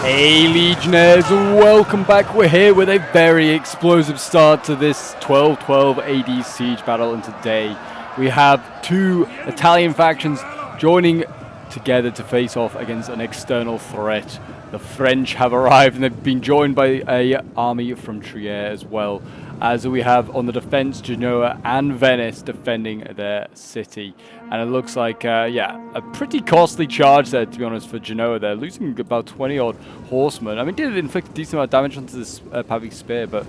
Hey Legionnaires, welcome back. We're here with a very explosive start to this 1212 AD siege battle, and today we have two Italian factions joining together to face off against an external threat. The French have arrived and they've been joined by an army from Trier as well, as we have on the defense Genoa and Venice defending their city. And it looks like, a pretty costly charge there, to be honest, for Genoa. They're losing about 20 odd horsemen. I mean, did inflict a decent amount of damage onto this Pavie spear, but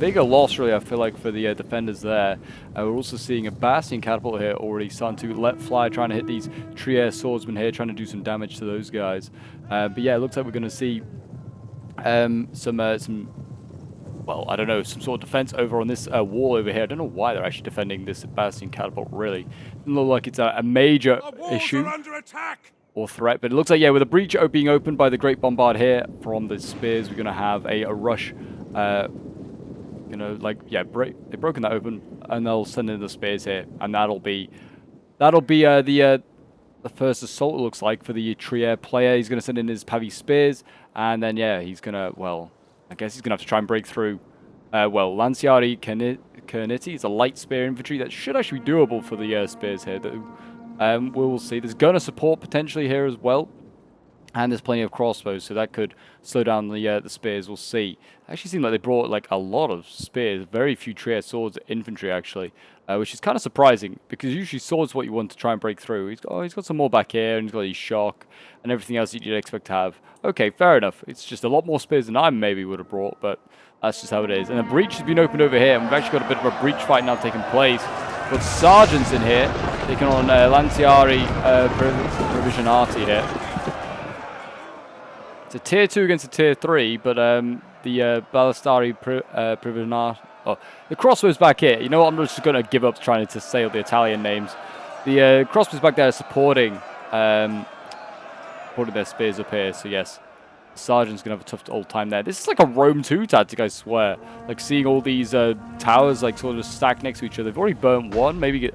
bigger loss, really, I feel like, for the defenders there. We're also seeing a Bastion catapult here already starting to let fly, trying to hit these Trier swordsmen here, trying to do some damage to those guys. But yeah, it looks like we're going to see well, I don't know, some sort of defense over on this wall over here. I don't know why they're actually defending this Bastion catapult, really. Doesn't look like it's a major issue or threat, but it looks like, yeah, with a breach being opened by the Great Bombard here from the spears, we're going to have a rush. They've broken that open, and they'll send in the spears here, and that'll be the first assault, it looks like, for the Trier player. He's going to send in his Pavie spears, and then, yeah, he's going to, well, I guess he's going to have to try and break through. Lanciari Cerniti is a light spear infantry. That should actually be doable for the spears here, though. We will see. There's gunner support potentially here as well. And there's plenty of crossbows, so that could slow down the spears. We'll see. It actually seemed like they brought like a lot of spears, very few Trier swords infantry actually, which is kind of surprising because usually swords what you want to try and break through. He's got some more back here, and he's got his shock and everything else that you'd expect to have. Okay, fair enough. It's just a lot more spears than I maybe would have brought, but that's just how it is. And a breach has been opened over here, and we've actually got a bit of a breach fight now taking place. Got sergeants in here taking on Lanciari Provisionati here. It's a tier 2 against a tier 3, but the Ballistari Provisionati... Oh, the crossbows back here. You know what? I'm just going to give up trying to say all the Italian names. The crossbows back there are supporting their spears up here. So yes, the sergeant's going to have a tough old time there. This is like a Rome 2 tactic, I swear. Like seeing all these towers like sort of stacked next to each other. They've already burnt one, maybe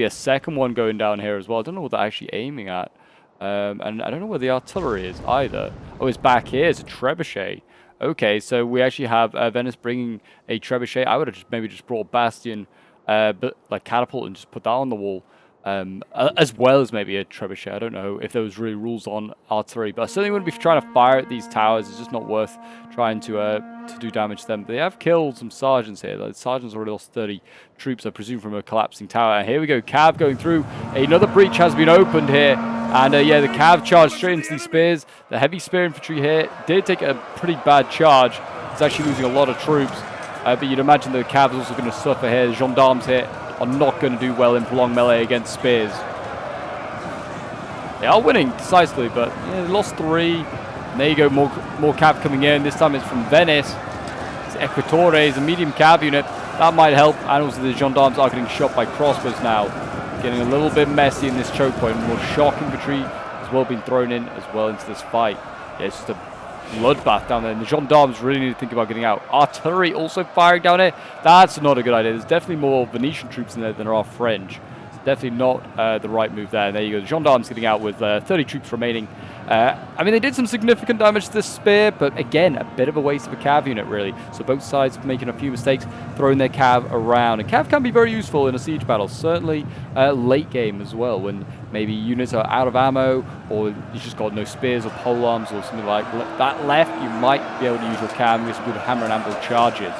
a second one going down here as well. I don't know what they're actually aiming at. And I don't know where the artillery is either. Oh, it's back here. It's a trebuchet. Okay, so we actually have Venice bringing a trebuchet. I would have maybe just brought a Bastion, but like catapult, and just put that on the wall, as well as maybe a trebuchet. I don't know if there was really rules on artillery, but I certainly wouldn't be trying to fire at these towers. It's just not worth trying to do damage to them. But they have killed some sergeants here. The sergeants already lost 30 troops, I presume, from a collapsing tower. And here we go, Cav going through. Another breach has been opened here. And yeah, the Cav charged straight into these spears. The heavy spear infantry here did take a pretty bad charge. It's actually losing a lot of troops. But you'd imagine the Cav's also going to suffer here. The gendarmes here are not going to do well in prolonged melee against spears. They are winning decisively, but yeah, they lost 3. And there you go, more Cav coming in. This time it's from Venice. It's Equatore, a medium Cav unit. That might help. And also the gendarmes are getting shot by crossbows now. Getting a little bit messy in this choke point. More shock infantry as well being thrown in as well into this fight. Yeah, it's just a bloodbath down there. And the gendarmes really need to think about getting out. Artillery also firing down here. That's not a good idea. There's definitely more Venetian troops in there than there are French. It's definitely not the right move there. And there you go. The gendarmes getting out with 30 troops remaining. I mean, they did some significant damage to this spear, but again, a bit of a waste of a Cav unit, really. So both sides making a few mistakes, throwing their Cav around. And Cav can be very useful in a siege battle, certainly late game as well, when maybe units are out of ammo, or you just got no spears or polearms or something like that left. You might be able to use your Cav with some good hammer and anvil charges.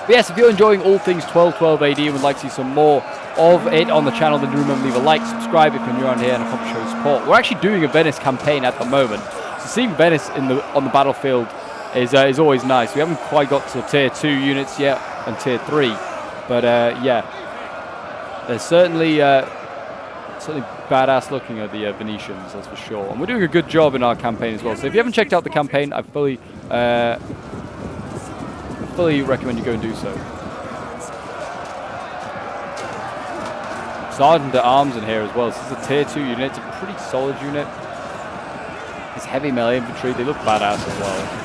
But yes, if you're enjoying all things 1212 AD and would like to see some more of it on the channel, then do remember to leave a like, subscribe if you're new around here, and accomplish your support. We're actually doing a Venice campaign at the moment, so seeing Venice on the battlefield is always nice. We haven't quite got to tier 2 units yet and tier 3, but yeah, they're certainly badass looking at the Venetians, that's for sure. And we're doing a good job in our campaign as well. So if you haven't checked out the campaign, I fully recommend you go and do so. Sergeant at Arms in here as well. This is a tier 2 unit. It's a pretty solid unit. It's heavy melee infantry. They look badass as well.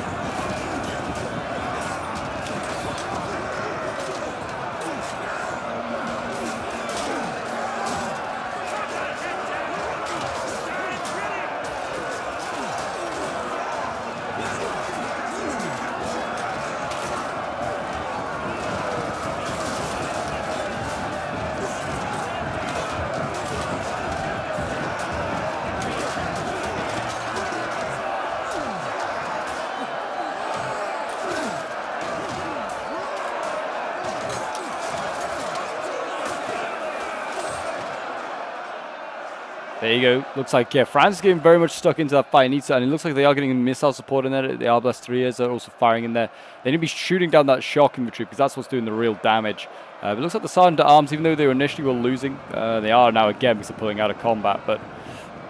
There you go. Looks like, yeah, France is getting very much stuck into that fight. And it looks like they are getting missile support in there. The Arbalest 3s are also firing in there. They need to be shooting down that shock infantry because that's what's doing the real damage. It looks like the Sergeant at Arms, even though they initially were losing, they are now again because they're pulling out of combat. But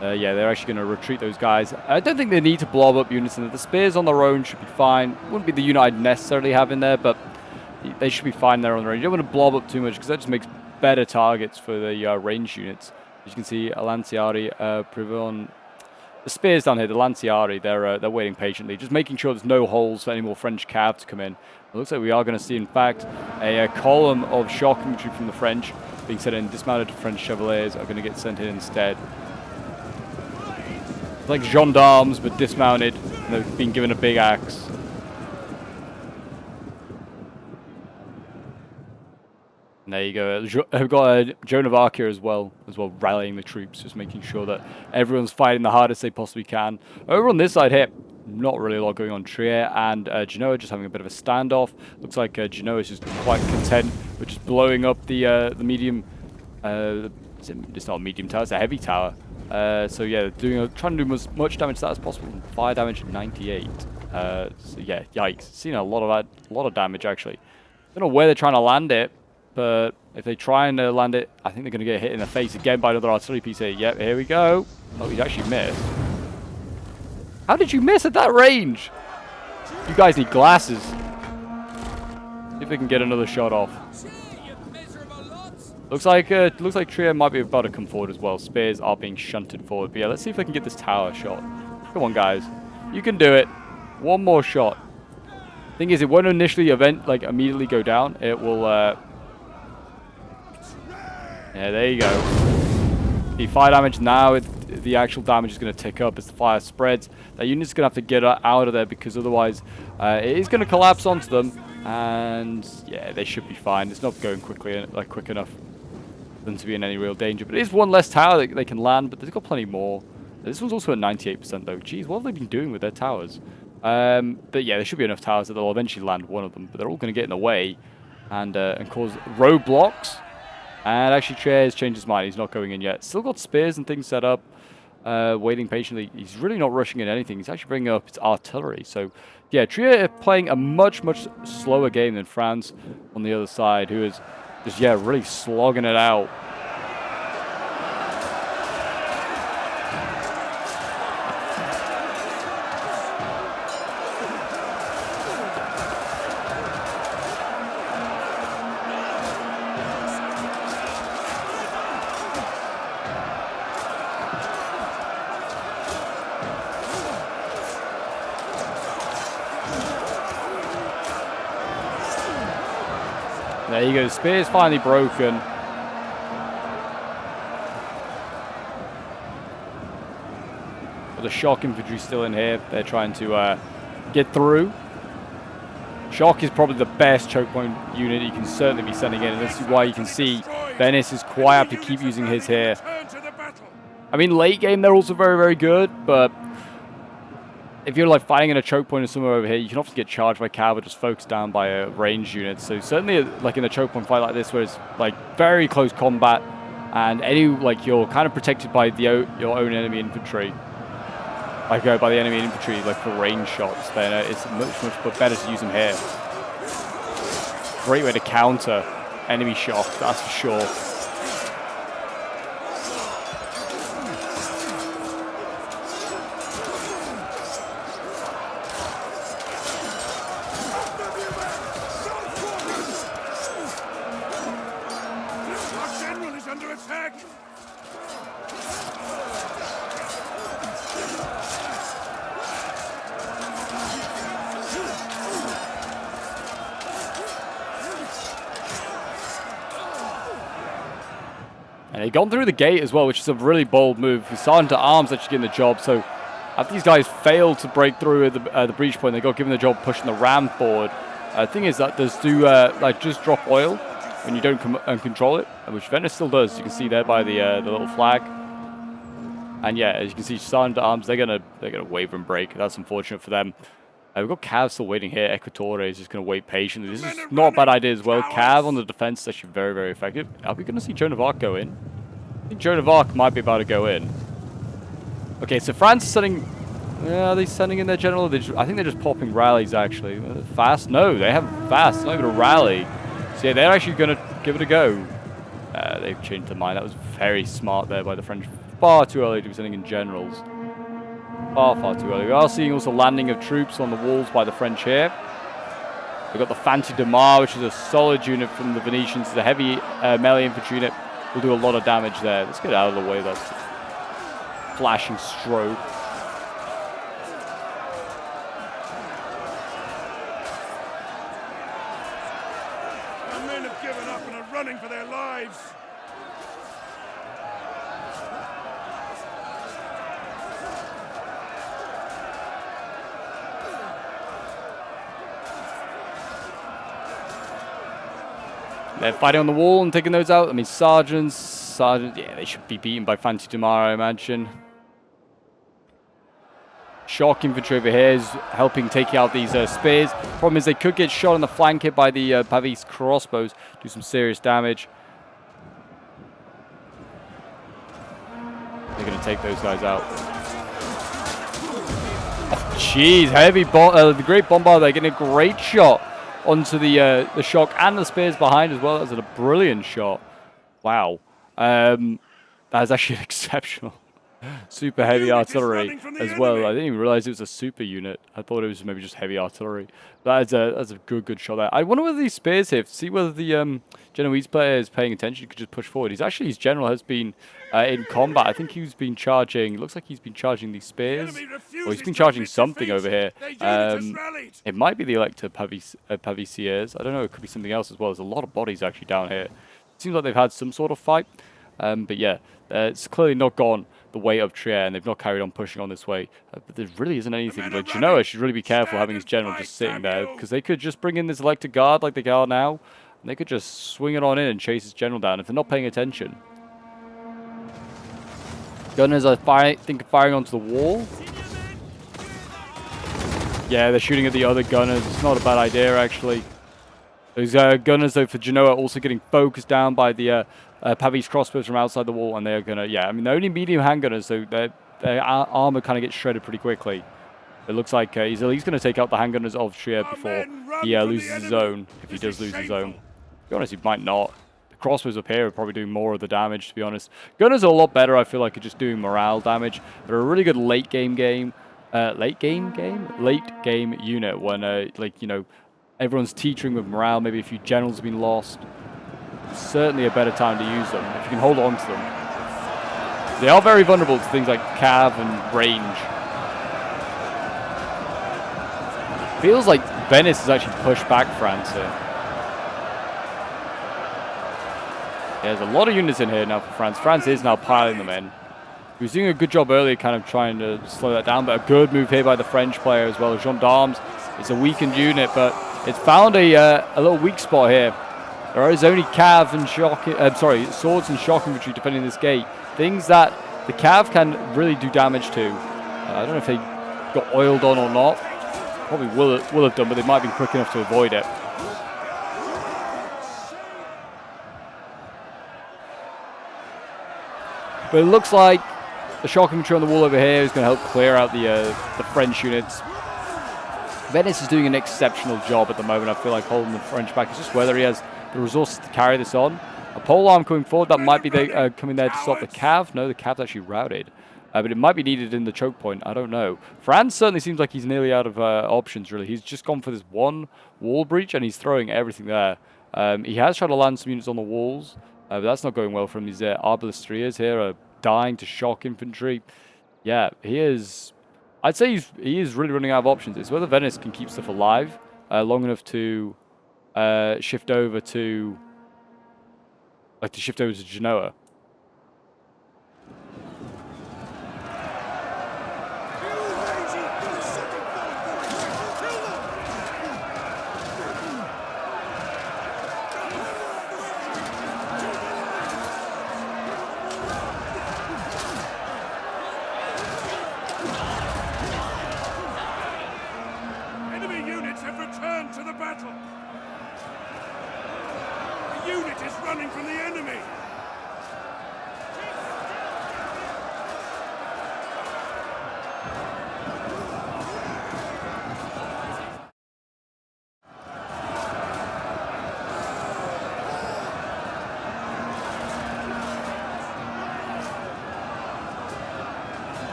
yeah, they're actually going to retreat those guys. I don't think they need to blow up units in there. The spears on their own should be fine. Wouldn't be the unit I'd necessarily have in there, but they should be fine there on their own. You don't want to blow up too much because that just makes better targets for the ranged units. As you can see, Lanciari, Privon, the spears down here, the Lanciari, they're waiting patiently, just making sure there's no holes for any more French cav to come in. It looks like we are going to see, in fact, a column of shock infantry from the French being sent in. Dismounted French chevaliers are going to get sent in instead. It's like gendarmes, but dismounted, and they've been given a big axe. And there you go. I've got Joan of Arc here as well, rallying the troops, just making sure that everyone's fighting the hardest they possibly can. Over on this side here, not really a lot going on. Trier and Genoa just having a bit of a standoff. Looks like Genoa is just quite content with just blowing up the medium. It's not a medium tower; it's a heavy tower. So yeah, trying to do as much damage to that as possible. Fire damage 98. So yeah, yikes! Seen a lot of damage actually. Don't know where they're trying to land it. But if they try and land it, I think they're going to get hit in the face again by another artillery piece here. Yep, here we go. Oh, he actually missed. How did you miss at that range? You guys need glasses. See if we can get another shot off. Looks like Trier might be about to come forward as well. Spears are being shunted forward. But yeah, let's see if they can get this tower shot. Come on, guys. You can do it. One more shot. Thing is, it won't initially immediately go down. It will... Yeah, there you go. The fire damage now, the actual damage is going to tick up as the fire spreads. That unit's going to have to get out of there because otherwise it is going to collapse onto them. And yeah, they should be fine. It's not going quick enough for them to be in any real danger. But it is one less tower that they can land, but they've got plenty more. This one's also at 98% though. Jeez, what have they been doing with their towers? But yeah, there should be enough towers that they'll eventually land one of them. But they're all going to get in the way and cause roadblocks. And actually, Trier has changed his mind. He's not going in yet. Still got spears and things set up, waiting patiently. He's really not rushing in anything. He's actually bringing up his artillery. So, yeah, Trier are playing a much slower game than France on the other side, who is just, yeah, really slogging it out. There you go, spear's finally broken. But the shock infantry still in here. They're trying to get through. Shock is probably the best choke point unit you can certainly be sending in, and this is why you can see Venice is quite happy to keep using his here. I mean, late game they're also very good, but if you're like fighting in a choke point or somewhere over here, you can often get charged by cav or just focused down by a ranged unit. So certainly, like in a choke point fight like this, where it's like very close combat, and you're kind of protected by your own enemy infantry, by the enemy infantry, like for range shots, then it's much better to use them here. Great way to counter enemy shock, that's for sure. And they've gone through the gate as well, which is a really bold move. Sergeant at Arms actually getting the job. So after these guys failed to break through at the breach point, they got given the job pushing the ram forward. The thing is that does do just drop oil when you don't control it, which Venice still does. You can see there by the little flag. And yeah, as you can see, Sergeant at Arms, they're gonna waver and break. That's unfortunate for them. We've got Cav still waiting here. Equatore is just going to wait patiently. This is not a bad idea as well. Cav on the defense is actually very effective. Are we going to see Joan of Arc go in? I think Joan of Arc might be about to go in. Okay, so France is sending... are they sending in their general? I think they're just popping rallies, actually. Fast? No, they haven't fast. It's not even a rally. So yeah, they're actually going to give it a go. They've changed their mind. That was very smart there by the French. Far too early to be sending in generals. Far, far too early. We are seeing also landing of troops on the walls by the French here. We've got the Fanti de Mar, which is a solid unit from the Venetians. It's a heavy melee infantry unit. Will do a lot of damage there. Let's get out of the way. That's flashing strobe. Our men have given up and are running for their lives. They're fighting on the wall and taking those out. I mean, sergeants, yeah, they should be beaten by Fanti de Mar, I imagine. Shock infantry over here is helping take out these spears. Problem is they could get shot on the flank hit by the Pavese crossbows, do some serious damage. They're going to take those guys out. Oh, jeez, heavy the Great Bombard. They're getting a great shot onto the shock and the spears behind as well. That's a brilliant shot. Wow. That is actually exceptional. Super heavy artillery as well. I didn't even realize it was a super unit. I thought it was maybe just heavy artillery. That's a good shot there. I wonder whether these spears here, see whether the Genoese player is paying attention. You could just push forward. His general has been in combat. I think he's been charging, looks like he's been charging these spears. Or he's been charging something over here. It might be the Elector Pavesiers. I don't know, it could be something else as well. There's a lot of bodies actually down here. It seems like they've had some sort of fight. But yeah, it's clearly not gone the way of Trier, and they've not carried on pushing on this way. But there really isn't anything. Like, Genoa should really be careful having his general just sitting there, because they could just bring in this Elector Guard like they are now, and they could just swing it on in and chase his general down if they're not paying attention. Gunners, I think, are firing onto the wall. Yeah, they're shooting at the other gunners. It's not a bad idea, actually. Those gunners, though, for Genoa, also getting focused down by the Pavese crossbows from outside the wall, and they're going to, yeah, I mean, they're only medium handgunners, so their armor kind of gets shredded pretty quickly. It looks like he's at least going to take out the handgunners of Trier before he loses his own, if he does lose his own. To be honest, he might not. The crossbows up here are probably doing more of the damage, to be honest. Gunners are a lot better, I feel like, at just doing morale damage. They're a really good late game unit when, like, you know, everyone's teetering with morale. Maybe a few generals have been lost. Certainly a better time to use them if you can hold on to them. They are very vulnerable to things like cav and range. Feels like Venice has actually pushed back France here. Yeah, there's a lot of units in here now for France. France is now piling them in. He was doing a good job earlier, kind of trying to slow that down, but a good move here by the French player as well. Gendarmes, it's a weakened unit, but it's found a little weak spot here. There is only cav and swords and shock infantry defending this gate. Things that the cav can really do damage to. I don't know if they got oiled on or not. Probably will have done, but they might have been quick enough to avoid it. But it looks like the shock infantry on the wall over here is going to help clear out the French units. Venice is doing an exceptional job at the moment. I feel like holding the French back. It's just whether he has the resources to carry this on. A pole arm coming forward, that might be coming there to stop the cav. No, the cav's actually routed. But it might be needed in the choke point. I don't know. France certainly seems like he's nearly out of options, really. He's just gone for this one wall breach, and he's throwing everything there. He has tried to land some units on the walls, but that's not going well for him. These arbalistriers here are dying to shock infantry. Yeah, he is... I'd say he is really running out of options. It's whether Venice can keep stuff alive long enough to shift over to Genoa.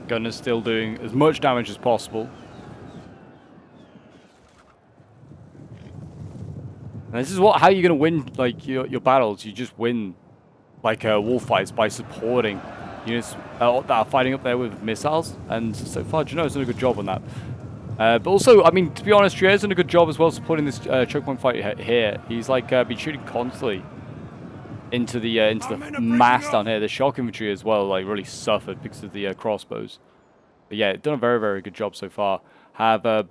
Gunners still doing as much damage as possible. And this is how you're gonna win like your battles. You just win like wall fights by supporting units that are fighting up there with missiles. And so far, Genoa's done a good job on that. But also, I mean, to be honest, Trier's done a good job as well supporting this choke point fight here. He's like been shooting constantly into the mass down here. The shock infantry as well, like really suffered because of the crossbows. But yeah, done a very, very good job so far. Have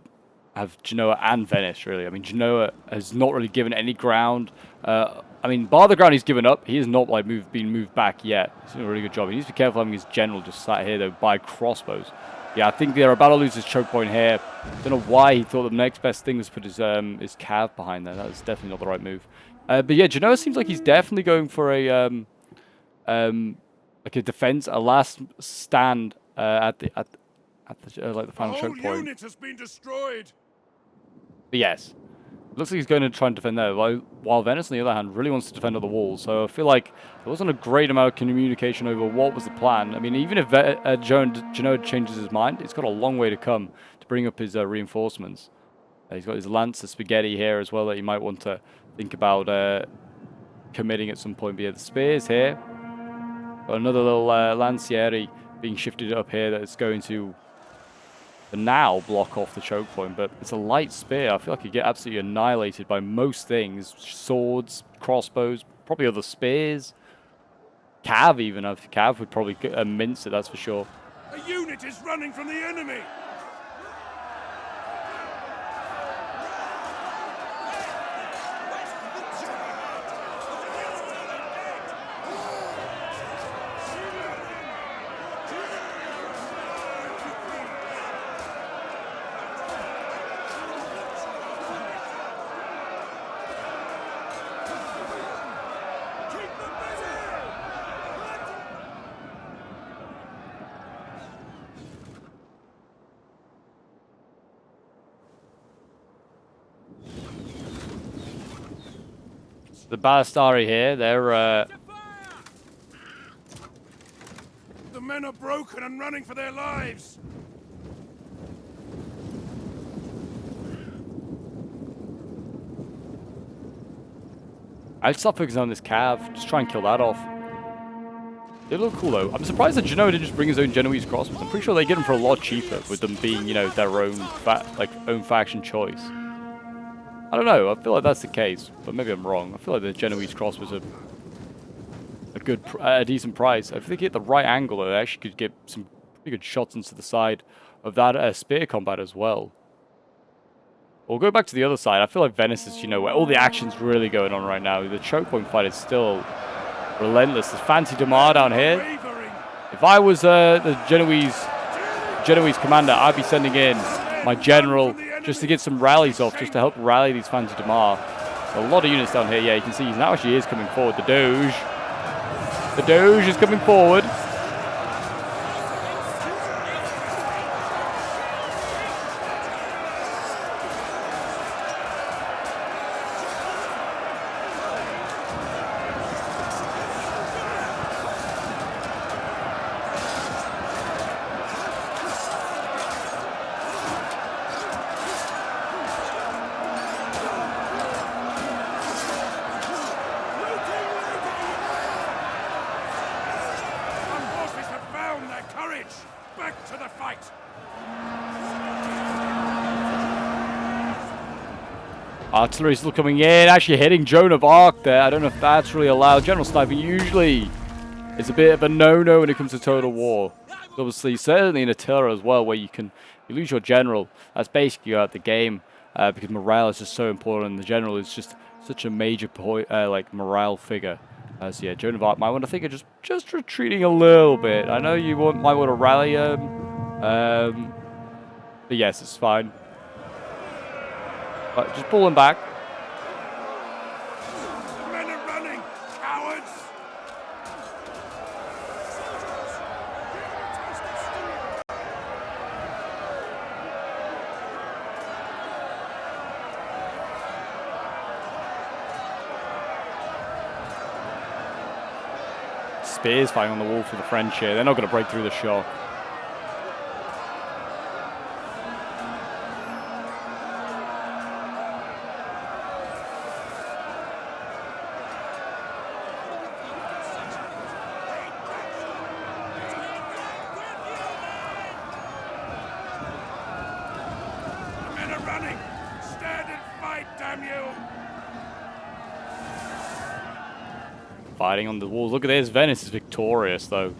Genoa and Venice, really. I mean, Genoa has not really given any ground. I mean, bar the ground he's given up, he has not like been moved back yet. He's doing a really good job. He needs to be careful having his general just sat here, though, by crossbows. Yeah, I think they're about to lose his choke point here. Don't know why he thought the next best thing was to put his cav behind there. That was definitely not the right move. But yeah, Genoa seems like he's definitely going for a like a defense, a last stand at the like the final choke point. The whole unit has been destroyed. But yes, looks like he's going to try and defend there, while Venice, on the other hand, really wants to defend on the wall. So I feel like there wasn't a great amount of communication over what was the plan. I mean, even if Genoa changes his mind, it's got a long way to come to bring up his reinforcements. He's got his Lancer Spaghetti here as well that he might want to think about committing at some point. But yeah, the spears here. Got another little Lancieri being shifted up here that is going to now block off the choke point, but it's a light spear. I feel like you get absolutely annihilated by most things. Swords, crossbows, probably other spears. Cav even. I think Cav would probably mince it, that's for sure. A unit is running from the enemy. The Ballistari here, they're The men are broken and running for their lives. I'd stop focusing on this Cav, just try and kill that off. They look cool though. I'm surprised that Genoa didn't just bring his own Genoese crossbows. I'm pretty sure they get them for a lot cheaper with them being, you know, their own own faction choice. I don't know. I feel like that's the case, but maybe I'm wrong. I feel like the Genoese crossbows are a decent price. If they get the right angle, they actually could get some pretty good shots into the side of that spear combat as well. We'll go back to the other side. I feel like Venice is, you know, where all the action's really going on right now. The choke point fight is still relentless. There's Fancy Damar down here. If I was the Genoese commander, I'd be sending in my general just to get some rallies off, just to help rally these Fancy Damar. A lot of units down here. Yeah, you can see now she is coming forward. The Doge. The Doge is coming forward. Back to the fight! Artillery still coming in, actually hitting Joan of Arc there. I don't know if that's really allowed. General sniping usually is a bit of a no-no when it comes to total war. Obviously, certainly in Attila as well, where you lose your general. That's basically out the game because morale is just so important, and the general is just such a major like morale figure. So yeah, Joan of Arc might want to think of just retreating a little bit. I know you might want to rally but yes, it's fine. But just pull him back. The men are running, cowards! Spears fighting on the wall for the French here. They're not going to break through the shock. running. Stand and fight, damn you. Fighting on the walls. Look at this. Venice is victorious, though.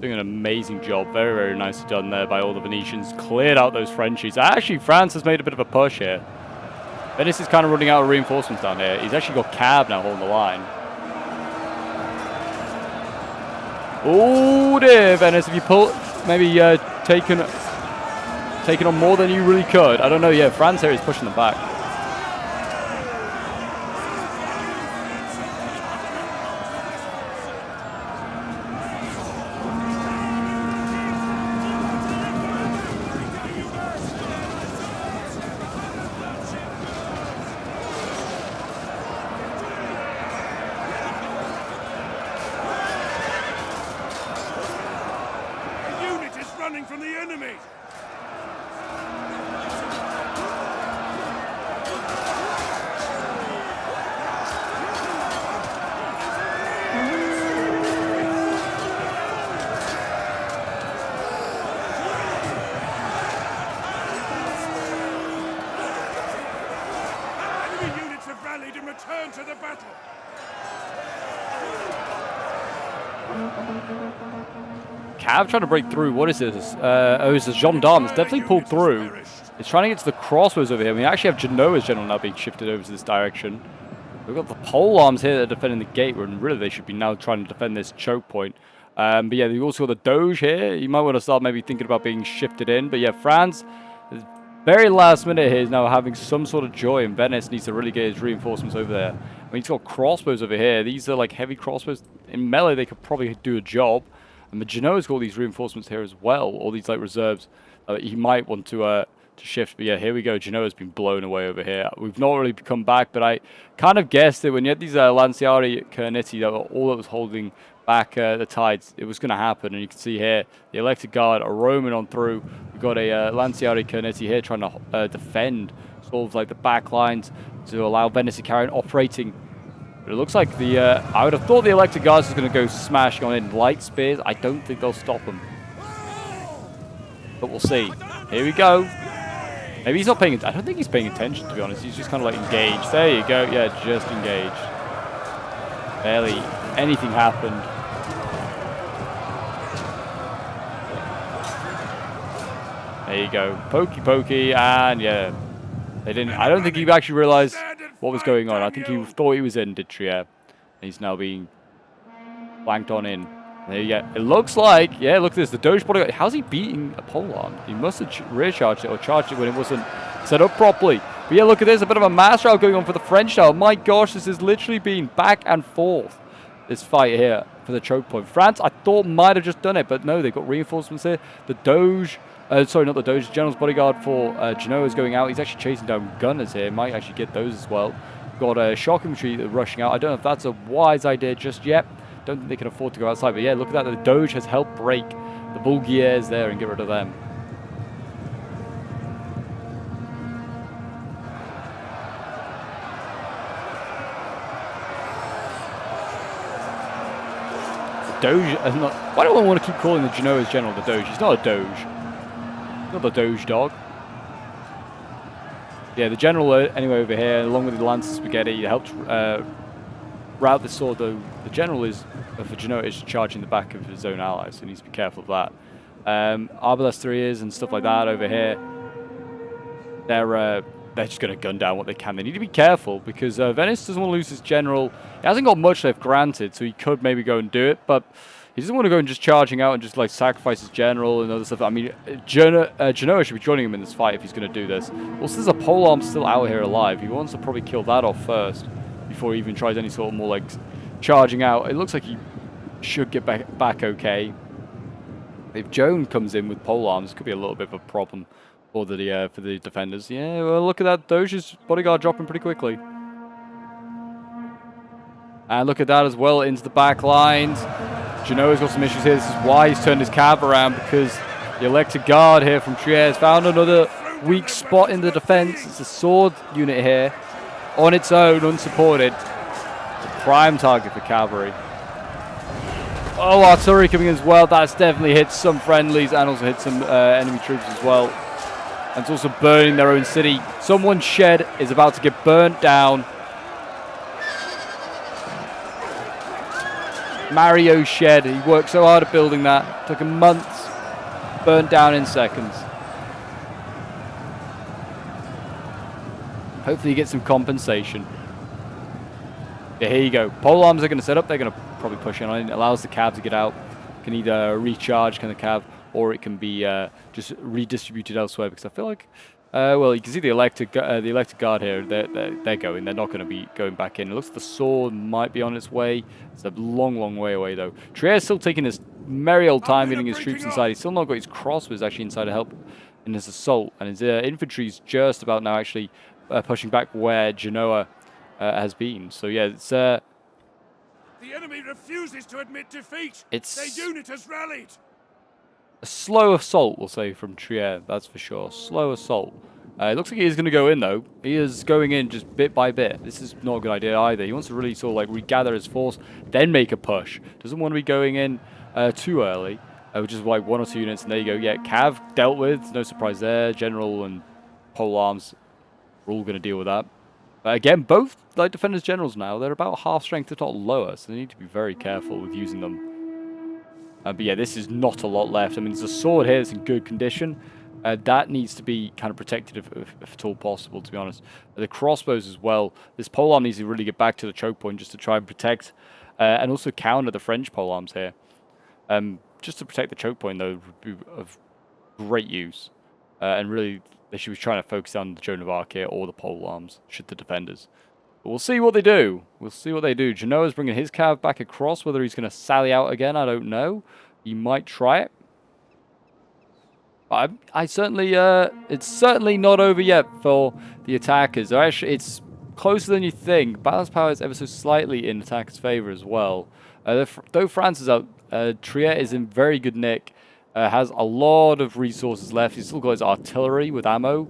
Doing an amazing job. Very, very nicely done there by all the Venetians. Cleared out those Frenchies. Actually, France has made a bit of a push here. Venice is kind of running out of reinforcements down here. He's actually got Cab now holding the line. Oh dear, Venice, if you pull, maybe taken on more than you really could. I don't know. Yeah, France here is pushing them back. Running from the enemy. Enemy units have rallied and returned to the battle. Cav trying to break through. What is this? Oh, it's a gendarme. It's definitely pulled through. It's trying to get to the crossbows over here. We actually have Genoa's general now being shifted over to this direction. We've got the pole arms here that are defending the gate, when really they should be now trying to defend this choke point. But yeah, you've also got the Doge here. You might want to start maybe thinking about being shifted in. But yeah, France, very last minute here, is now having some sort of joy, and Venice needs to really get his reinforcements over there. I mean, he's got crossbows over here. These are like heavy crossbows. In melee, they could probably do a job. And the Genoa's got all these reinforcements here as well, all these like reserves he might want to shift. But yeah, here we go. Genoa's been blown away over here. We've not really come back, but I kind of guessed that when you had these Lanciari Cornetti that were all that was holding back the tides, it was going to happen. And you can see here, the Elected Guard are roaming on through. We've got a Lanciari Cornetti here trying to defend sort of like the back lines to allow Venice to carry on operating. But it looks like the, I would have thought the Elected Guards was going to go smashing on in light spears. I don't think they'll stop them. But we'll see. Here we go. Maybe he's not paying, I don't think he's paying attention, to be honest. He's just kind of like engaged. There you go. Yeah, just engaged. Barely anything happened. There you go. Pokey pokey, and yeah. They didn't, I don't think he actually realized what was going on. I think he thought he was in Ditria, and he's now being flanked on in. There you go. It looks like, yeah, look at this. The Doge bodyguard. How's he beating a polearm? He must have rear charged it or charged it when it wasn't set up properly. But yeah, look at this. A bit of a mass route going on for the French now. My gosh, this has literally been back and forth, this fight here for the choke point. France, I thought, might have just done it, but no, they've got reinforcements here. The Doge, sorry, not the Doge, General's bodyguard for Genoa is going out. He's actually chasing down gunners here. Might actually get those as well. Got a shock infantry rushing out. I don't know if that's a wise idea just yet. Don't think they can afford to go outside. But yeah, look at that. The Doge has helped break the Bulgiers there and get rid of them. The Doge is not... Why do I want to keep calling the Genoa's general the Doge? He's not a Doge. He's not the Doge dog. Yeah, the general anyway over here, along with the Lance Spaghetti, helped route the sword, though the general is for Genoa is charging the back of his own allies, so he needs to be careful of that. Arbalest 3s and stuff like that over here, they're just going to gun down what they can. They need to be careful because Venice doesn't want to lose his general. He hasn't got much left, granted, so he could maybe go and do it, but he doesn't want to go and just charging out and just like sacrifice his general and other stuff. I mean, Genoa should be joining him in this fight if he's going to do this. Also, there's a polearm still out here alive. He wants to probably kill that off first before he even tries any sort of more like charging out. It looks like he should get back okay. If Joan comes in with polearms, it could be a little bit of a problem for the defenders. Yeah, well, look at that. Doge's bodyguard dropping pretty quickly. And look at that as well into the back lines. Genoa's got some issues here. This is why he's turned his cab around, because the Elected Guard here from Trieste found another weak spot in the defense. It's a sword unit here on its own, unsupported. It's a prime target for cavalry. Oh, artillery coming in as well. That's definitely hit some friendlies and also hit some enemy troops as well. And it's also burning their own city. Someone's shed is about to get burnt down. Mario's shed. He worked so hard at building that. Took him months. Burnt down in seconds. Hopefully you get some compensation. Yeah, here you go. Pole arms are going to set up. They're going to probably push in on it. It allows the cav to get out. Can either recharge kind of cav, or it can be just redistributed elsewhere. Because I feel like, well, you can see the electric guard here. They're going. They're not going to be going back in. It looks like the sword might be on its way. It's a long, long way away though. Trier's still taking his merry old time getting his troops inside. He's still not got his crossbows actually inside to help in his assault, and his infantry's just about now actually pushing back where Genoa has been. So yeah, it's the enemy refuses to admit defeat. Their unit has rallied. A slow assault, we'll say, from Trier, that's for sure. Slow assault. It looks like he is going to go in, though. He is going in just bit by bit. This is not a good idea either. He wants to really sort of like regather his force, then make a push. Doesn't want to be going in too early, which is like 1 or 2 units, and there you go. Yeah, Cav dealt with. No surprise there. General and pole arms are all going to deal with that. Again, both like defenders generals now, they're about half strength, if not lower, so they need to be very careful with using them. But yeah, this is not a lot left. I mean, there's a sword here that's in good condition. That needs to be kind of protected if at all possible, to be honest. The crossbows as well. This polearm needs to really get back to the choke point just to try and protect and also counter the French polearms here. Just to protect the choke point, though, would be of great use. And really, they should be trying to focus on the Joan of Arc here or the polearms, should the defenders. But we'll see what they do. We'll see what they do. Genoa's bringing his cav back across. Whether he's going to sally out again, I don't know. He might try it. I certainly, it's certainly not over yet for the attackers. Actually, it's closer than you think. Balance power is ever so slightly in attackers' favor as well. Though France is out, Trier is in very good nick. Has a lot of resources left. He's still got his artillery with ammo.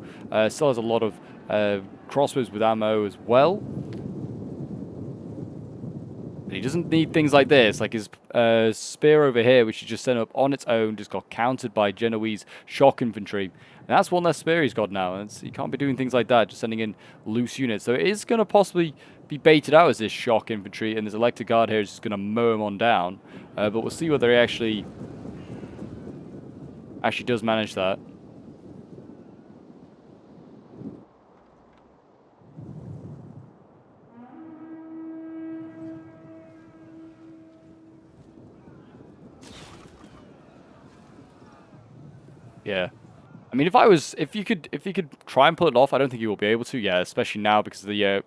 Still has a lot of crossbows with ammo as well. But he doesn't need things like this, like his spear over here, which he just sent up on its own, just got countered by Genoese shock infantry. And that's one less spear he's got now. And he can't be doing things like that, just sending in loose units. So it is going to possibly be baited out as this shock infantry, and this electric guard here is just going to mow him on down. But we'll see whether he actually does manage that. Yeah. I mean, if you could try and pull it off, I don't think you will be able to. Yeah, especially now because the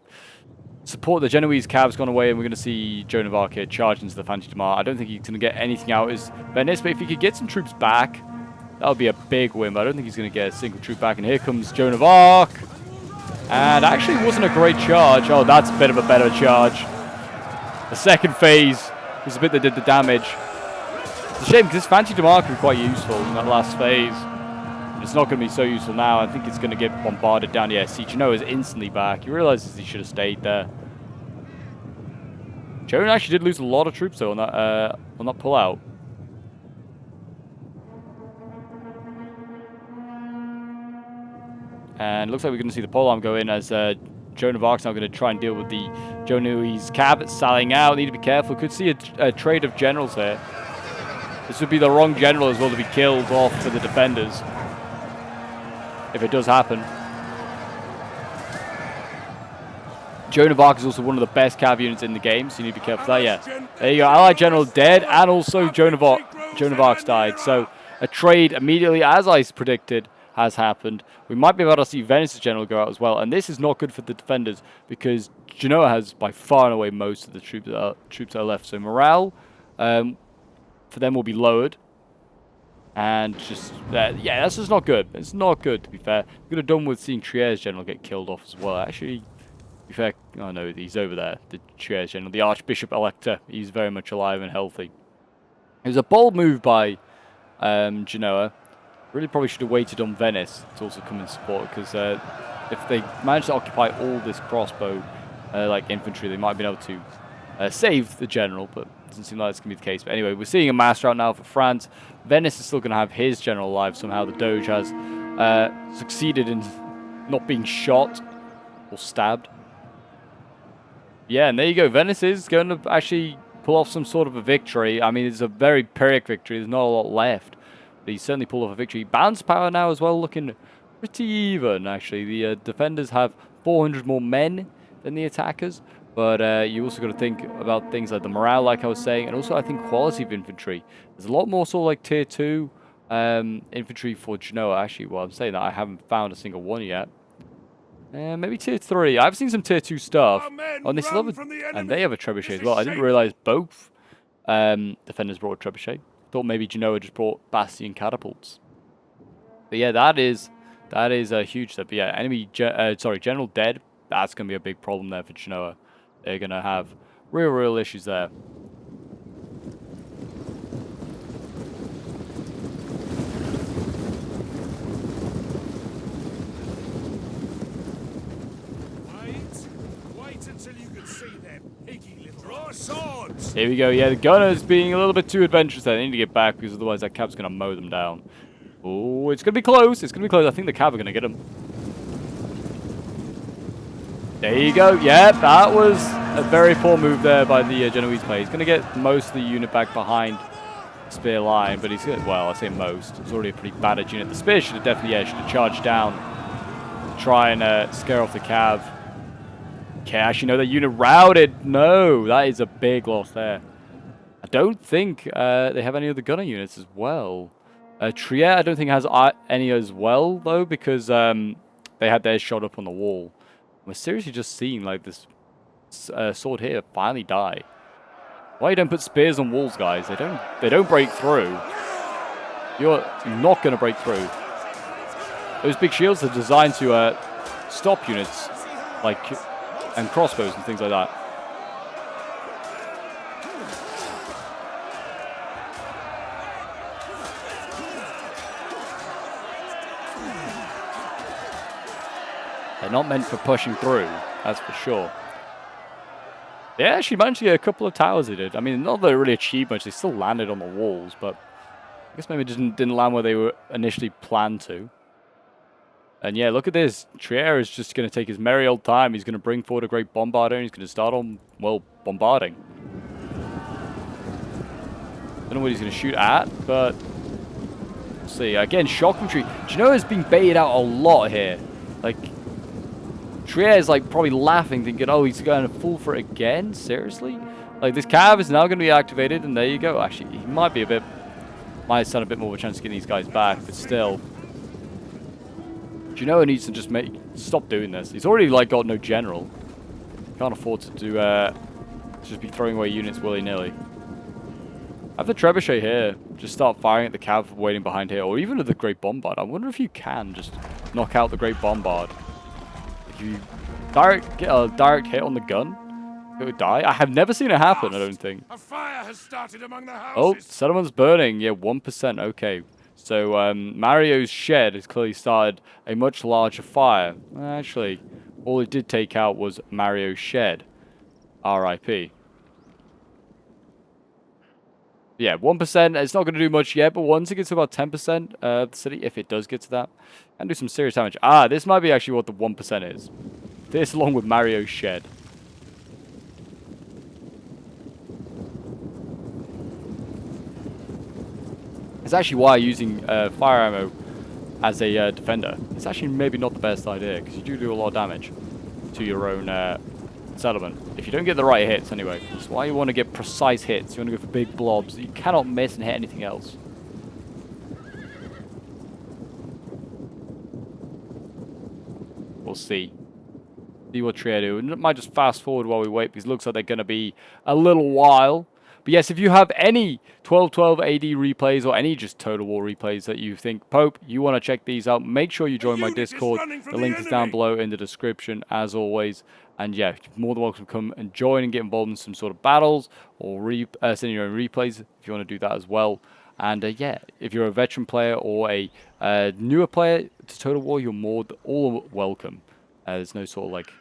support the Genoese cav's gone away, and we're going to see Joan of Arc here charge into the Fanti de Mar. I don't think he's going to get anything out as Venice, but if he could get some troops back, that would be a big win. But I don't think he's going to get a single troop back. And here comes Joan of Arc. And actually wasn't a great charge. Oh, that's a bit of a better charge. The second phase was the bit that did the damage. It's a shame because Fanti de Mar was quite useful in that last phase. It's not going to be so useful now. I think it's going to get bombarded down. Yeah, see, Genoa is instantly back. He realizes he should have stayed there. Joan actually did lose a lot of troops though on that pullout. And it looks like we're going to see the polearm go in as Joan of Arc's now going to try and deal with the Genoese cab that's sallying out. Need to be careful. Could see a trade of generals here. This would be the wrong general as well to be killed off for the defenders, if it does happen. Joan of Arc is also one of the best cav units in the game, so you need to be careful for that. Yeah, there you go. Allied general dead, and also Joan of Arc's died. So a trade immediately, as I predicted, has happened. We might be able to see Venice's general go out as well, and this is not good for the defenders because Genoa has by far and away most of the troops that are left. So morale for them will be lowered. And just, yeah, that's just not good. It's not good, to be fair. We could have done with seeing Trier's general get killed off as well. Actually, to be fair, oh no, he's over there. The Trier's general, the Archbishop Elector. He's very much alive and healthy. It was a bold move by Genoa. Really probably should have waited on Venice to also come and support, because if they managed to occupy all this crossbow, like infantry, they might have been able to save the general, but it doesn't seem like it's going to be the case. But anyway, we're seeing a master out now for France. Venice is still going to have his general alive somehow. The Doge has succeeded in not being shot or stabbed. Yeah, and there you go. Venice is going to actually pull off some sort of a victory. I mean, it's a very Pyrrhic victory. There's not a lot left. But he certainly pulled off a victory. Bounce power now as well, looking pretty even, actually. The defenders have 400 more men than the attackers. But you also got to think about things like the morale, like I was saying, and also I think quality of infantry. There's a lot more sort of like tier 2 infantry for Genoa, actually. Well, I'm saying that I haven't found a single one yet. Maybe tier 3. I've seen some tier 2 stuff. Oh, and they still have and they have a trebuchet as well. I didn't realize both defenders brought a trebuchet. Thought maybe Genoa just brought bastion catapults. But yeah, that is a huge step. But yeah, enemy general dead. That's gonna be a big problem there for Genoa. They're gonna have real issues there. Here we go. Yeah, the gunner's being a little bit too adventurous there. They need to get back because otherwise that cab's going to mow them down. Oh, it's going to be close. It's going to be close. I think the cab are going to get him. There you go. Yeah, that was a very poor move there by the Genoese player. He's going to get most of the unit back behind the spear line, but he's going to, well, I say most. It's already a pretty battered unit. The spear should have definitely, should have charged down. Try and scare off the cab. Okay, actually, no, the unit routed. No, that is a big loss there. I don't think they have any other gunner units as well. Trier, I don't think has any as well, though, because they had theirs shot up on the wall. We're seriously just seeing, like, this sword here finally die. Why you don't put spears on walls, guys? They don't break through. You're not going to break through. Those big shields are designed to stop units, like... and crossbows and things like that. They're not meant for pushing through, that's for sure. They actually managed to get a couple of towers they did. I mean, not that they really achieved much, they still landed on the walls, but I guess maybe didn't land where they were initially planned to. And yeah, look at this. Trier is just going to take his merry old time. He's going to bring forward a great bombarder, and he's going to start on, well, bombarding. Don't know what he's going to shoot at, but we'll see. Again, shock infantry. Genoa has been baited out a lot here. Like, Trier is like probably laughing, thinking, oh, he's going to fall for it again? Seriously? Like, this cav is now going to be activated, and there you go. Actually, he might stand a bit more of a chance of getting these guys back, but still. Genoa needs to just stop doing this. He's already like got no general. Can't afford to do just be throwing away units willy-nilly. Have the trebuchet here. Just start firing at the cav waiting behind here, or even at the great bombard. I wonder if you can just knock out the great bombard. If you get a direct hit on the gun, it would die. I have never seen it happen. I don't think. A fire has started among the houses. Oh, settlement's burning. Yeah, 1%. Okay. So Mario's shed has clearly started a much larger fire. Actually, all it did take out was Mario's shed. R.I.P. Yeah, 1%. It's not going to do much yet, but once it gets to about 10% of the city, if it does get to that, can do some serious damage. Ah, this might be actually what the 1% is. This along with Mario's shed. It's actually why using fire ammo as a defender. It's actually maybe not the best idea, because you do a lot of damage to your own settlement. If you don't get the right hits, anyway. That's why you want to get precise hits. You want to go for big blobs. You cannot miss and hit anything else. We'll see. See what Trier do. And it might just fast forward while we wait, because it looks like they're going to be a little while. But yes, if you have any 1212 AD replays or any just Total War replays that you think, Pope, you want to check these out, make sure you join my Discord. The link is down below in the description, as always. And yeah, you're more than welcome to come and join and get involved in some sort of battles or send your own replays if you want to do that as well. And yeah, if you're a veteran player or a newer player to Total War, you're all welcome. There's no sort of like,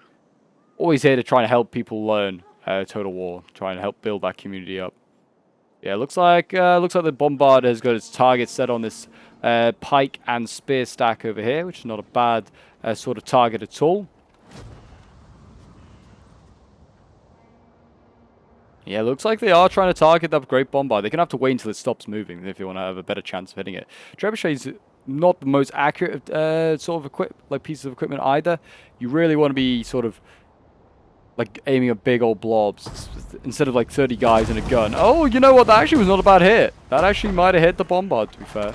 always here to try and help people learn Total War, try and help build that community up. Yeah, looks like the bombard has got its target set on this pike and spear stack over here, which is not a bad sort of target at all. Yeah, looks like they are trying to target that great bombard. They're going to have to wait until it stops moving if you want to have a better chance of hitting it. Trebuchet's not the most accurate sort of piece of equipment either. You really want to be sort of like aiming at big old blobs instead of like 30 guys in a gun. Oh, you know what? That actually was not a bad hit. That actually might have hit the bombard, to be fair.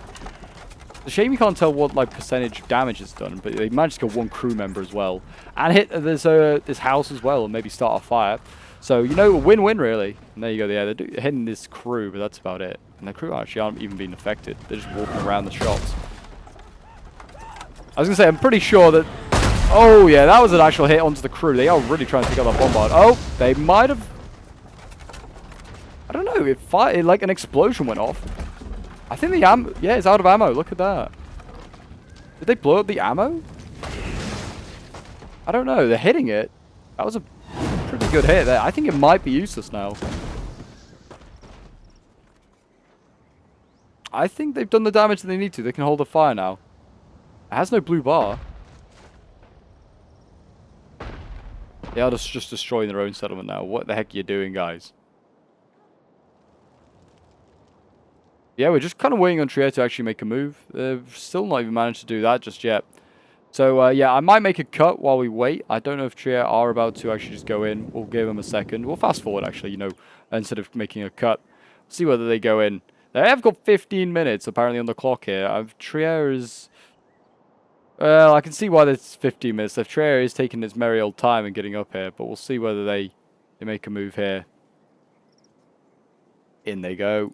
It's a shame you can't tell what like percentage damage it's done, but they managed to get one crew member as well. And hit this house as well and maybe start a fire. So, you know, a win-win, really. And there you go. Yeah, they're hitting this crew, but that's about it. And the crew actually aren't even being affected. They're just walking around the shops. I was going to say, I'm pretty sure that... Oh, yeah, that was an actual hit onto the crew. They are really trying to pick up that bombard. Oh, they might have... I don't know. It like an explosion went off. I think the ammo... Yeah, it's out of ammo. Look at that. Did they blow up the ammo? I don't know. They're hitting it. That was a... pretty good hit there. I think it might be useless now. I think they've done the damage that they need to. They can hold a fire now. It has no blue bar. They are just destroying their own settlement now. What the heck are you doing, guys? Yeah, we're just kind of waiting on Trier to actually make a move. They've still not even managed to do that just yet. So, yeah, I might make a cut while we wait. I don't know if Trier are about to actually just go in. We'll give them a second. We'll fast forward, actually, you know, instead of making a cut. See whether they go in. They have got 15 minutes, apparently, on the clock here. Trier is... Well, I can see why there's 15 minutes. If Trier is taking its merry old time and getting up here, but we'll see whether they make a move here. In they go.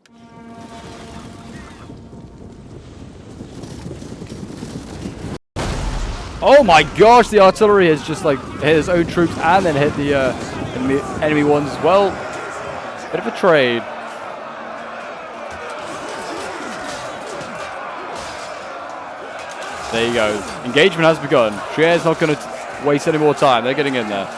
Oh my gosh, the artillery has just like hit its own troops and then hit the enemy ones as well. Bit of a trade. There you go. Engagement has begun. Trier's not going to waste any more time. They're getting in there.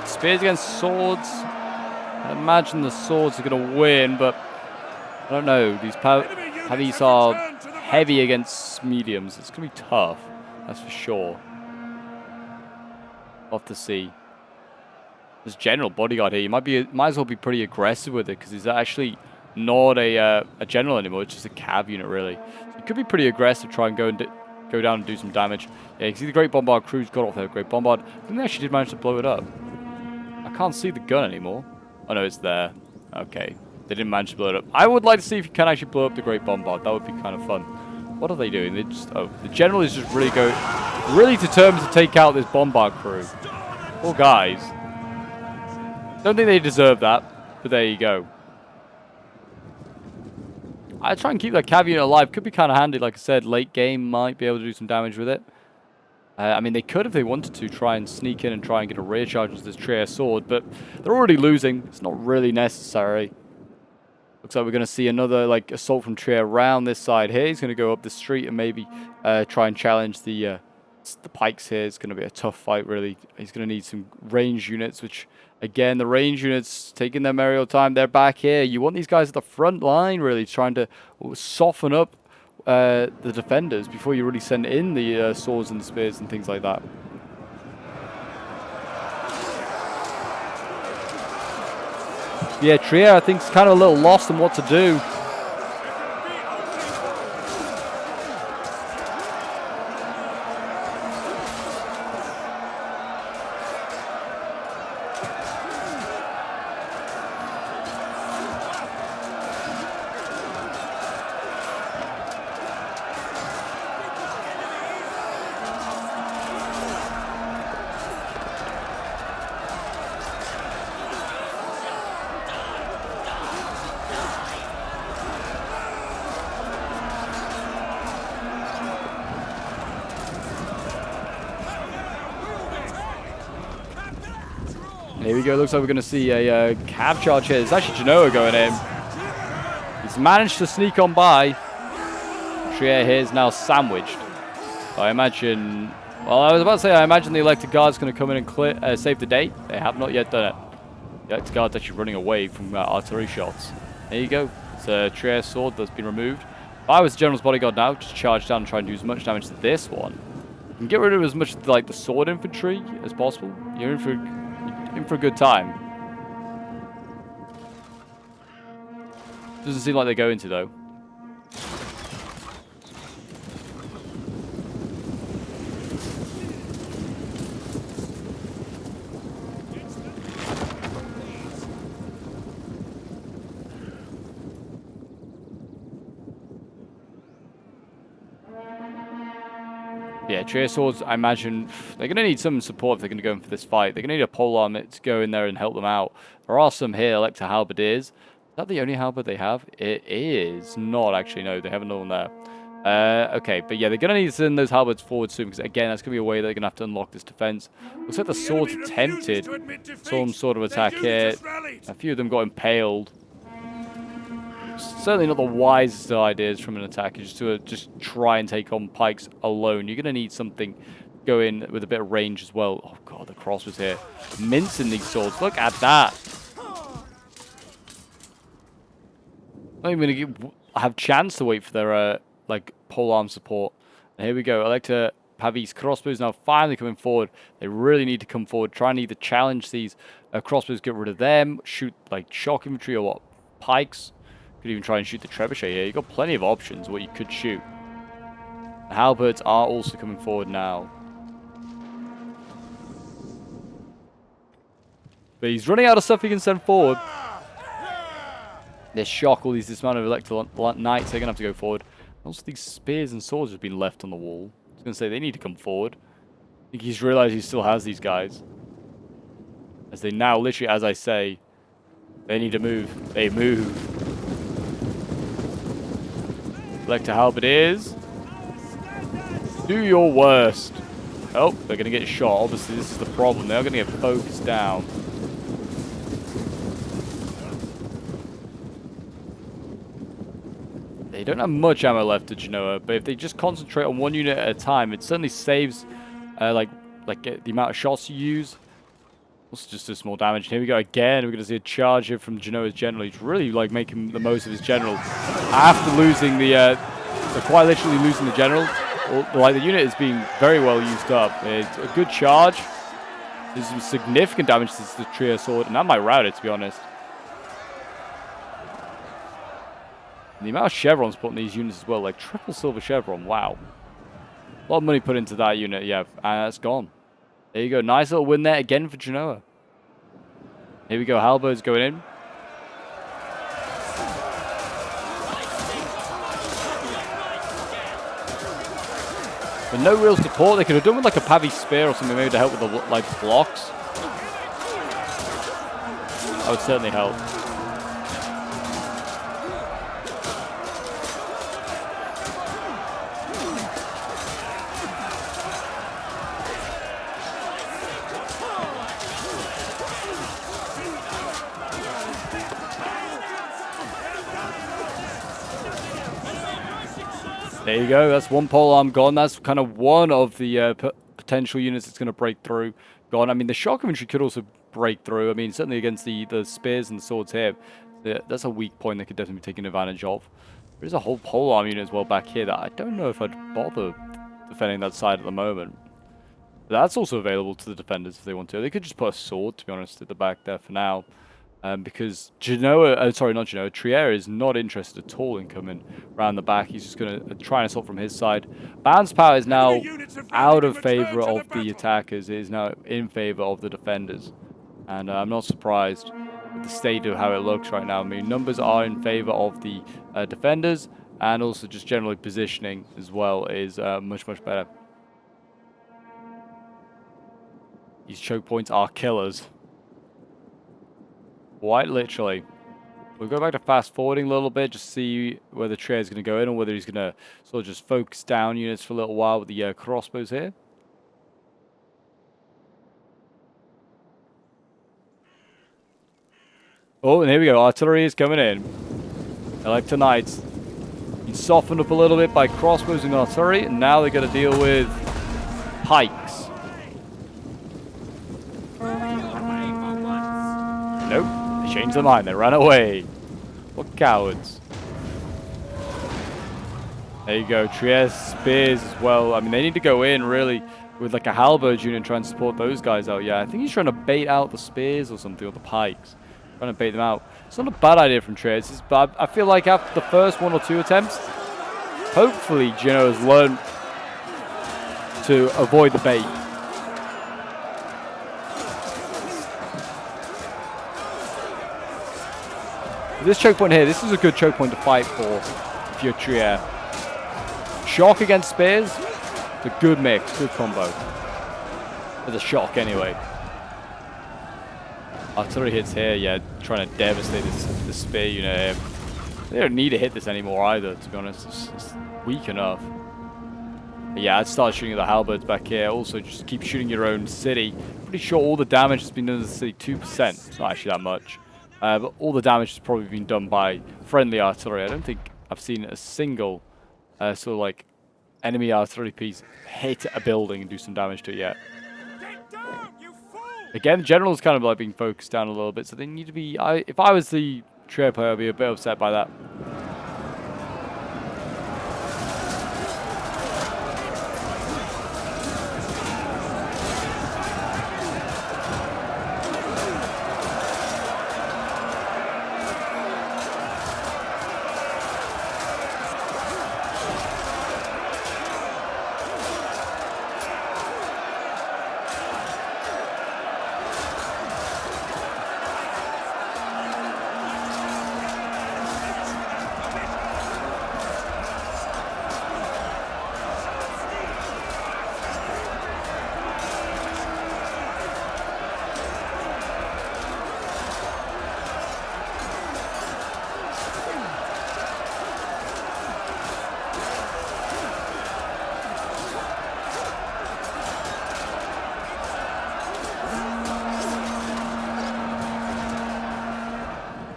Spears against swords. I imagine the swords are going to win, but I don't know. These heavies are heavy against mediums. It's going to be tough, that's for sure. We'll have to see. This general bodyguard here, you might as well be pretty aggressive with it because he's actually not a general anymore. It's just a cav unit, really. So you could be pretty aggressive, try and go down and do some damage. Yeah, you can see the Great Bombard crew's got off there. Great Bombard. I think they actually did manage to blow it up. I can't see the gun anymore. Oh no, it's there. Okay. They didn't manage to blow it up. I would like to see if you can actually blow up the Great Bombard. That would be kind of fun. What are they doing? They just... Oh, the general is just really determined to take out this Bombard crew. Poor guys. Don't think they deserve that, but there you go. I try and keep that cav unit alive. Could be kind of handy, like I said. Late game might be able to do some damage with it. I mean, they could, if they wanted to, try and sneak in and try and get a rear charge with this Trier sword, but they're already losing. It's not really necessary. Looks like we're going to see another like assault from Trier around this side here. He's going to go up the street and maybe try and challenge the pikes here. It's going to be a tough fight, really. He's going to need some range units, which, again, the range units taking their merry old time. They're back here. You want these guys at the front line, really, trying to soften up the defenders before you really send in the swords and the spears and things like that. Yeah, Trier, I think, is kind of a little lost on what to do. Here we go. Looks like we're going to see a cav charge here. It's actually Genoa going in. He's managed to sneak on by. Trier here is now sandwiched. I imagine... Well, I was about to say, I imagine the elected guard's going to come in and clear, save the day. They have not yet done it. The elected guard's actually running away from artillery shots. There you go. It's a Trier sword that's been removed. If I was the general's bodyguard now, just charge down and try and do as much damage to this one. And get rid of as much like the sword infantry as possible. You're in for a good time. Doesn't seem like they're going to though. Yeah, Trier swords, I imagine, they're going to need some support if they're going to go in for this fight. They're going to need a pole arm to go in there and help them out. There are some here, Elector Halberdiers. Is that the only halberd they have? It is not, actually, no, they have another one there. Okay, but yeah, they're going to need to send those halberds forward soon, because again, that's going to be a way they're going to have to unlock this defense. Looks like the swords attempted some sort of attack here. A few of them got impaled. Certainly not the wisest ideas from an attacker, just to just try and take on pikes alone. You're going to need something go in with a bit of range as well. Oh god, the crossbows here. Mincing these swords. Look at that. Not even going to have chance to wait for their like polearm support. And here we go. Elector Pavis crossbows now finally coming forward. They really need to come forward. Try and either challenge these crossbows, get rid of them, shoot like shock infantry or what? Pikes. Could even try and shoot the trebuchet here. You've got plenty of options what you could shoot. The halberds are also coming forward now. But he's running out of stuff he can send forward. There's shock, all these dismounted electro knights, they're going to have to go forward. Also, these spears and swords have been left on the wall. I was going to say, they need to come forward. I think he's realized he still has these guys. As they now, literally, as I say, they need to move. They move. Elector Halberdiers, do your worst. Oh, they're going to get shot. Obviously, this is the problem. They're going to get focused down. They don't have much ammo left to Genoa, but if they just concentrate on one unit at a time, it certainly saves like the amount of shots you use. Also just do small damage. Here we go again. We're going to see a charge here from Genoa's general. He's really like making the most of his general. After losing quite literally losing the general, like the unit is being very well used up. It's a good charge. There's some significant damage to the Trier sword, and that might rout it, to be honest. And the amount of chevrons put in these units as well, like triple silver chevron, wow. A lot of money put into that unit, yeah, and that's gone. There you go. Nice little win there again for Genoa. Here we go. Halberds going in. But no real support. They could have done with like a Pavi spear or something maybe to help with the like blocks. That would certainly help. There you go. That's one polearm gone. That's kind of one of the potential units that's going to break through. Gone. I mean, the shock infantry could also break through. I mean, certainly against the spears and the swords here. That's a weak point they could definitely be taken advantage of. There's a whole polearm unit as well back here that I don't know if I'd bother defending that side at the moment. But that's also available to the defenders if they want to. They could just put a sword, to be honest, at the back there for now. Because Trier is not interested at all in coming around the back. He's just going to try and assault from his side. Bounce power is now out of favor of the attackers. It is now in favor of the defenders. And I'm not surprised with the state of how it looks right now. I mean, numbers are in favor of the defenders, and also just generally positioning as well is much, much better. These choke points are killers. Quite literally. We'll go back to fast forwarding a little bit, just see whether Trier is going to go in or whether he's going to sort of just focus down units for a little while with the crossbows here. Oh, and here we go. Artillery is coming in. Elector Knights. He's softened up a little bit by crossbows and artillery, and now they're going to deal with pikes. Nope, they changed their mind. They ran away. What cowards. There you go. Trieste spears as well. I mean, they need to go in really with like a halberd unit and try and support those guys out. Yeah, I think he's trying to bait out the spears or something, or the pikes. Trying to bait them out. It's not a bad idea from Trieste, but I feel like after the first 1 or 2 attempts, hopefully Gino has learned to avoid the bait. This choke point here, this is a good choke point to fight for if you're Trieste. Shock against spears, it's a good mix, good combo. With a shock anyway. Artillery hits here, yeah, trying to devastate this spear unit here. They don't need to hit this anymore either, to be honest. It's weak enough. But yeah, I'd start shooting the halberds back here. Also, just keep shooting your own city. Pretty sure all the damage has been done to the city, 2%. It's not actually that much. But all the damage has probably been done by friendly artillery. I don't think I've seen a single sort of like enemy artillery piece hit a building and do some damage to it yet. Again, the general's kind of like being focused down a little bit, so they need to be... if I was the trio player, I'd be a bit upset by that.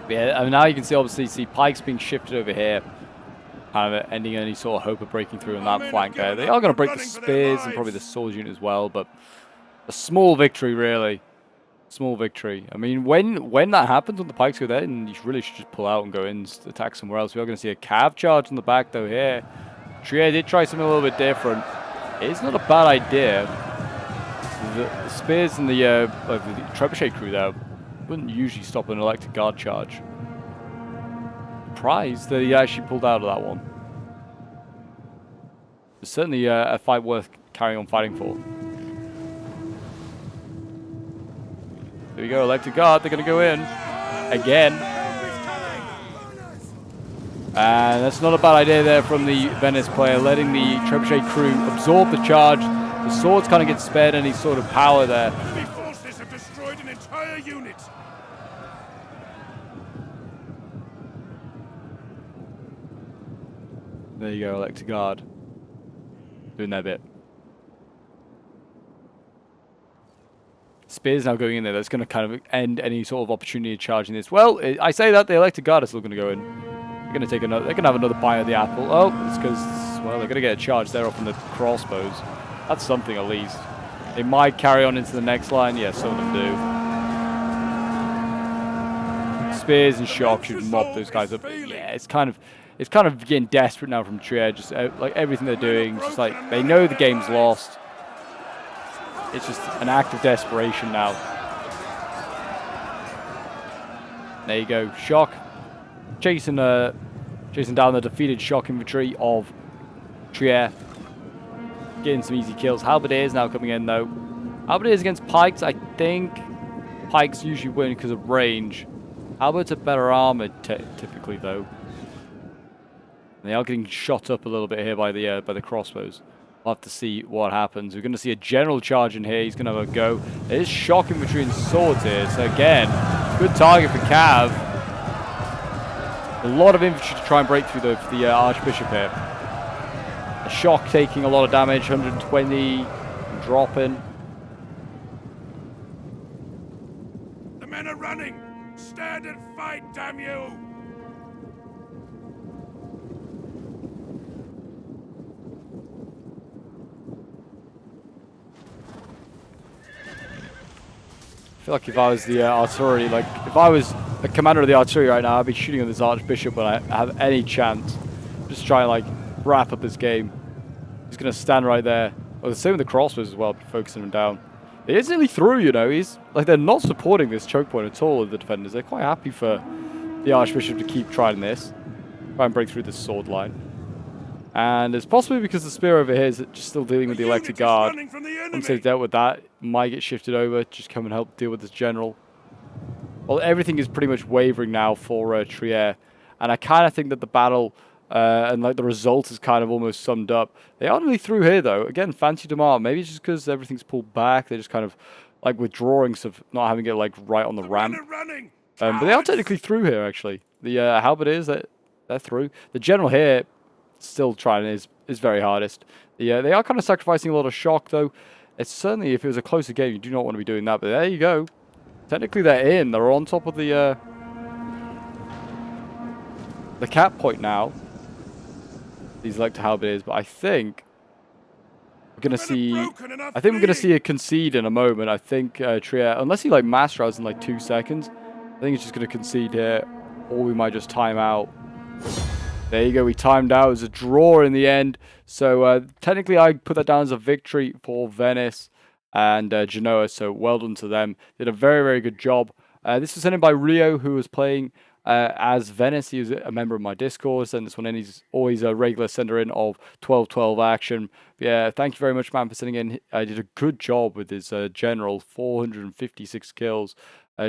Yeah, I mean, now you can see obviously pikes being shifted over here, kind of ending any sort of hope of breaking through on that flank there. They are going to break the spears and probably the sword unit as well, but a small victory really, small victory. I mean, when that happens, when the pikes go there, and you really should just pull out and go in and attack somewhere else. We are going to see a cav charge in the back though here. Trieste did try something a little bit different. It's not a bad idea. The spears and the trebuchet crew there wouldn't usually stop an electric guard charge. Surprised that he actually pulled out of that one. It's certainly a fight worth carrying on fighting for. There we go, electric guard, they're going to go in. Again. And that's not a bad idea there from the Venice player, letting the trebuchet crew absorb the charge. The swords kind of get spared any sort of power there. Enemy forces have destroyed an entire unit. There you go, electric guard. Doing their bit. Spears now going in there. That's going to kind of end any sort of opportunity of charging this. Well, I say that the electric guard is still going to go in. They're going to take another. They're going to have another bite of the apple. Oh, it's because well, they're going to get a charge there off on the crossbows. That's something at least. They might carry on into the next line. Yeah, some of them do. Spears and shock should mop those guys up. Yeah, it's kind of getting desperate now from Trieste. Just like everything they're doing, just like they know the game's lost. It's just an act of desperation now. There you go, shock, chasing down the defeated shock infantry of Trieste. Getting some easy kills. Halberdiers now coming in though. Halberdiers against pikes, I think pikes usually win because of range. Halberds are better armored typically though. And they are getting shot up a little bit here by the crossbows. We'll have to see what happens. We're going to see a general charge in here. He's going to have a go. There's shock infantry and swords here. So again, good target for Cav. A lot of infantry to try and break through though for the Archbishop here. A shock taking a lot of damage, 120, dropping. The men are running. Stand and fight, damn you! I feel like if I was the artillery, like if I was the commander of the artillery right now, I'd be shooting at this archbishop when I have any chance. Just try and like wrap up this game. He's gonna stand right there. Oh, the same with the crossbows as well, focusing him down. He is nearly through, you know. He's like they're not supporting this choke point at all. The defenders, they're quite happy for the archbishop to keep trying this, try and break through this sword line. And it's possibly because the spear over here is just still dealing with the elected guard. Once they've dealt with that, might get shifted over. Just come and help deal with this general. Well, everything is pretty much wavering now for Trier. And I kind of think that the battle and like the result is kind of almost summed up. They are nearly through here, though. Again, fancy Damar. Maybe it's just because everything's pulled back. They're just kind of like withdrawing, so not having it like right on the ramp. But they are technically through here, actually. The halberdiers, they're through. The general here, still trying is very hardest. They are kind of sacrificing a lot of shock, though. It's certainly, if it was a closer game, you do not want to be doing that. But there you go. Technically, they're in. They're on top of the cap point now. These elector halberdiers, but I think we're gonna see. I think we're gonna see a concede in a moment. I think Trier, unless he like master us in like 2 seconds, I think he's just gonna concede here, or we might just time out. There you go, we timed out. It was a draw in the end. So technically I put that down as a victory for Venice and Genoa. So well done to them. Did a very, very good job. This was sent in by Rio, who was playing as Venice. He was a member of my Discord. Send this one in. He's always a regular sender in of 12-12 action. But yeah, thank you very much, man, for sending in. I did a good job with his general. 456 kills.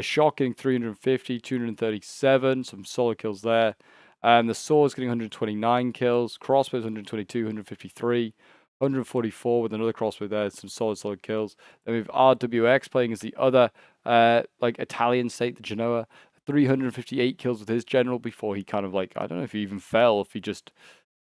Shocking 350, 237. Some solid kills there. The sword's getting 129 kills. Crossbows 122, 153, 144 with another crossbow there. Some solid kills. Then we have RWX playing as the other like Italian state, the Genoa. 358 kills with his general before he kind of like, I don't know if he even fell, if he just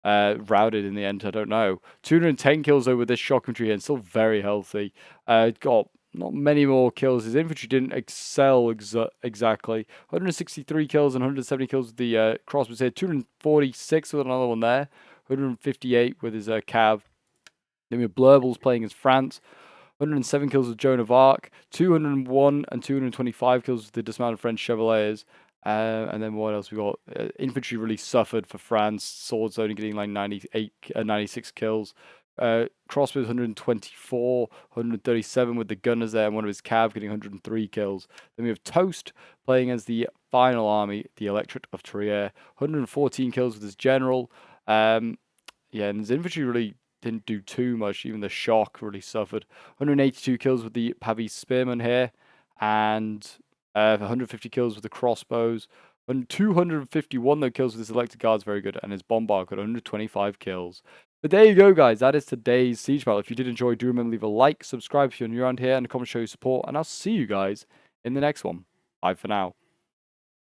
routed in the end, I don't know. 210 kills though with this shock infantry and still very healthy. Got not many more kills. His infantry didn't excel exactly. 163 kills and 170 kills with the crossbows here. 246 with another one there. 158 with his cav. Then we have Blurbles playing as France. 107 kills with Joan of Arc. 201 and 225 kills with the dismounted French Chevaliers. And then what else we got? Infantry really suffered for France. Swords only getting like 96 kills. Crossbows 124, 137 with the gunners there, and one of his cav getting 103 kills. Then we have Toast playing as the final army, the Electorate of Trier. 114 kills with his general. And his infantry really didn't do too much. Even the shock really suffered. 182 kills with the Pavese Spearmen here, and 150 kills with the crossbows. And 251 though kills with his elected guards, very good. And his bombard got 125 kills. But there you go, guys. That is today's siege battle. If you did enjoy, do remember to leave a like, subscribe if you're new around here, and a comment show your support. And I'll see you guys in the next one. Bye for now.